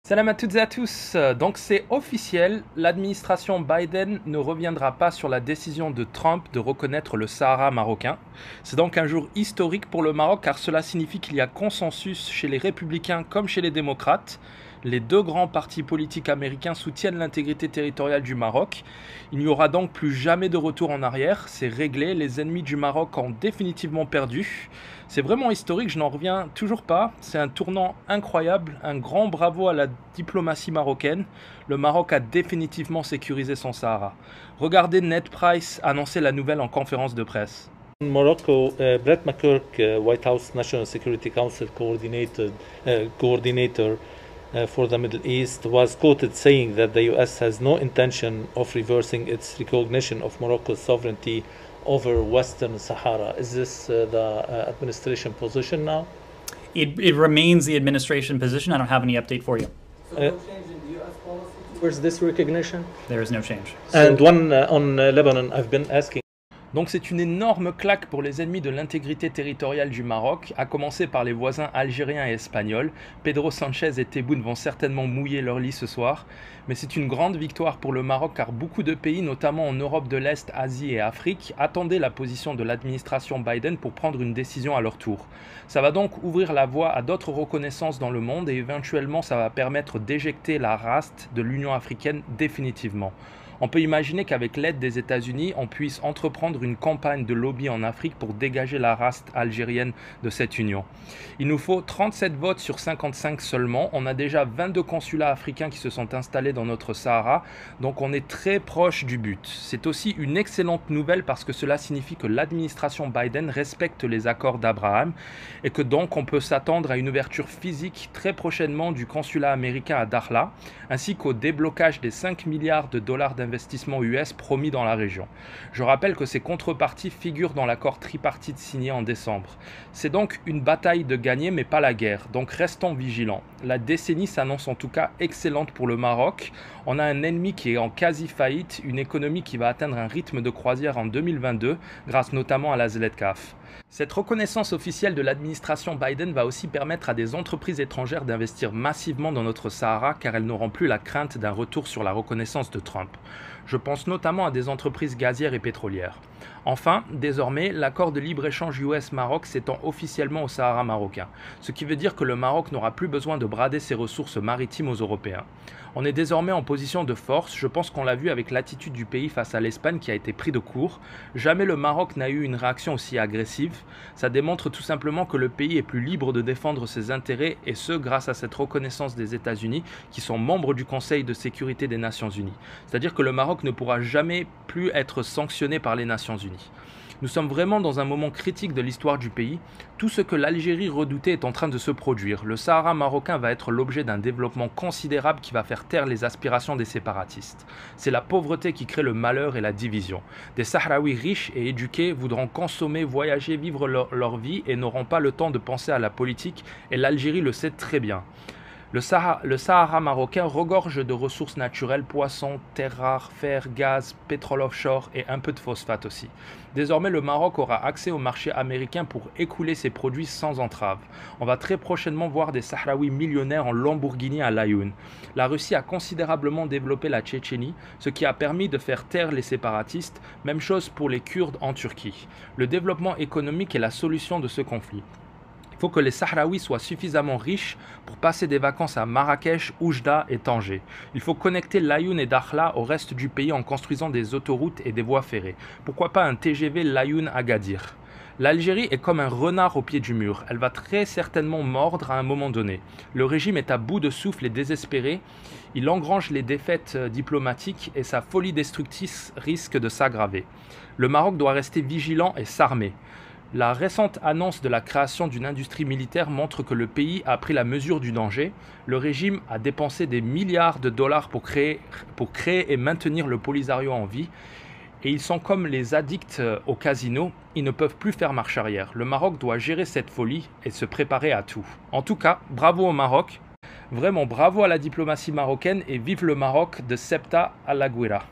Salam à toutes et à tous. Donc c'est officiel, l'administration Biden ne reviendra pas sur la décision de Trump de reconnaître le Sahara marocain. C'est donc un jour historique pour le Maroc car cela signifie qu'il y a consensus chez les républicains comme chez les démocrates. Les deux grands partis politiques américains soutiennent l'intégrité territoriale du Maroc. Il n'y aura donc plus jamais de retour en arrière, c'est réglé, les ennemis du Maroc ont définitivement perdu. C'est vraiment historique, je n'en reviens toujours pas, c'est un tournant incroyable, un grand bravo à la diplomatie marocaine. Le Maroc a définitivement sécurisé son Sahara. Regardez Ned Price annoncer la nouvelle en conférence de presse. In Morocco, Brett McGurk, White House National Security Council coordinator for the Middle East, was quoted saying that the US has no intention of reversing its recognition of Morocco's sovereignty over Western Sahara. Is this the administration position now? It remains the administration position. I don't have any update for you. So no change in the U.S. policy towards this recognition? There is no change. And one on Lebanon, I've been asking. Donc c'est une énorme claque pour les ennemis de l'intégrité territoriale du Maroc, à commencer par les voisins algériens et espagnols. Pedro Sanchez et Tebboune vont certainement mouiller leur lit ce soir. Mais c'est une grande victoire pour le Maroc car beaucoup de pays, notamment en Europe de l'Est, Asie et Afrique, attendaient la position de l'administration Biden pour prendre une décision à leur tour. Ça va donc ouvrir la voie à d'autres reconnaissances dans le monde et éventuellement ça va permettre d'éjecter la raste de l'Union africaine définitivement. On peut imaginer qu'avec l'aide des États-Unis, on puisse entreprendre une campagne de lobby en Afrique pour dégager la race algérienne de cette union. Il nous faut 37 votes sur 55 seulement. On a déjà 22 consulats africains qui se sont installés dans notre Sahara, donc on est très proche du but. C'est aussi une excellente nouvelle parce que cela signifie que l'administration Biden respecte les accords d'Abraham et que donc on peut s'attendre à une ouverture physique très prochainement du consulat américain à Dakhla, ainsi qu'au déblocage des 5 milliards de dollars d'investissement US promis dans la région. Je rappelle que ces contreparties figurent dans l'accord tripartite signé en décembre. C'est donc une bataille de gagner mais pas la guerre, donc restons vigilants. La décennie s'annonce en tout cas excellente pour le Maroc. On a un ennemi qui est en quasi-faillite, une économie qui va atteindre un rythme de croisière en 2022, grâce notamment à la ZLECAf. Cette reconnaissance officielle de l'administration Biden va aussi permettre à des entreprises étrangères d'investir massivement dans notre Sahara car elles n'auront plus la crainte d'un retour sur la reconnaissance de Trump. Je pense notamment à des entreprises gazières et pétrolières. Enfin, désormais, l'accord de libre-échange US-Maroc s'étend officiellement au Sahara marocain, ce qui veut dire que le Maroc n'aura plus besoin de brader ses ressources maritimes aux Européens. On est désormais en position de force, je pense qu'on l'a vu avec l'attitude du pays face à l'Espagne qui a été pris de court. Jamais le Maroc n'a eu une réaction aussi agressive. Ça démontre tout simplement que le pays est plus libre de défendre ses intérêts et ce grâce à cette reconnaissance des États-Unis qui sont membres du Conseil de sécurité des Nations Unies. C'est-à-dire que le Maroc ne pourra jamais plus être sanctionné par les Nations Unies. Nous sommes vraiment dans un moment critique de l'histoire du pays. Tout ce que l'Algérie redoutait est en train de se produire. Le Sahara marocain va être l'objet d'un développement considérable qui va faire taire les aspirations des séparatistes. C'est la pauvreté qui crée le malheur et la division. Des Sahraouis riches et éduqués voudront consommer, voyager, vivre leur vie et n'auront pas le temps de penser à la politique et l'Algérie le sait très bien. Le Sahara marocain regorge de ressources naturelles, poissons, terres rares, fer, gaz, pétrole offshore et un peu de phosphate aussi. Désormais, le Maroc aura accès au marché américain pour écouler ses produits sans entrave. On va très prochainement voir des Sahraouis millionnaires en Lamborghini à Laayoune. La Russie a considérablement développé la Tchétchénie, ce qui a permis de faire taire les séparatistes, même chose pour les Kurdes en Turquie. Le développement économique est la solution de ce conflit. Il faut que les Sahraouis soient suffisamment riches pour passer des vacances à Marrakech, Oujda et Tanger. Il faut connecter Laayoune et Dakhla au reste du pays en construisant des autoroutes et des voies ferrées. Pourquoi pas un TGV Laayoune-Agadir? L'Algérie est comme un renard au pied du mur. Elle va très certainement mordre à un moment donné. Le régime est à bout de souffle et désespéré. Il engrange les défaites diplomatiques et sa folie destructrice risque de s'aggraver. Le Maroc doit rester vigilant et s'armer. La récente annonce de la création d'une industrie militaire montre que le pays a pris la mesure du danger. Le régime a dépensé des milliards de dollars pour créer et maintenir le Polisario en vie. Et ils sont comme les addicts au casino, ils ne peuvent plus faire marche arrière. Le Maroc doit gérer cette folie et se préparer à tout. En tout cas, bravo au Maroc, vraiment bravo à la diplomatie marocaine et vive le Maroc de Ceuta à la Guira.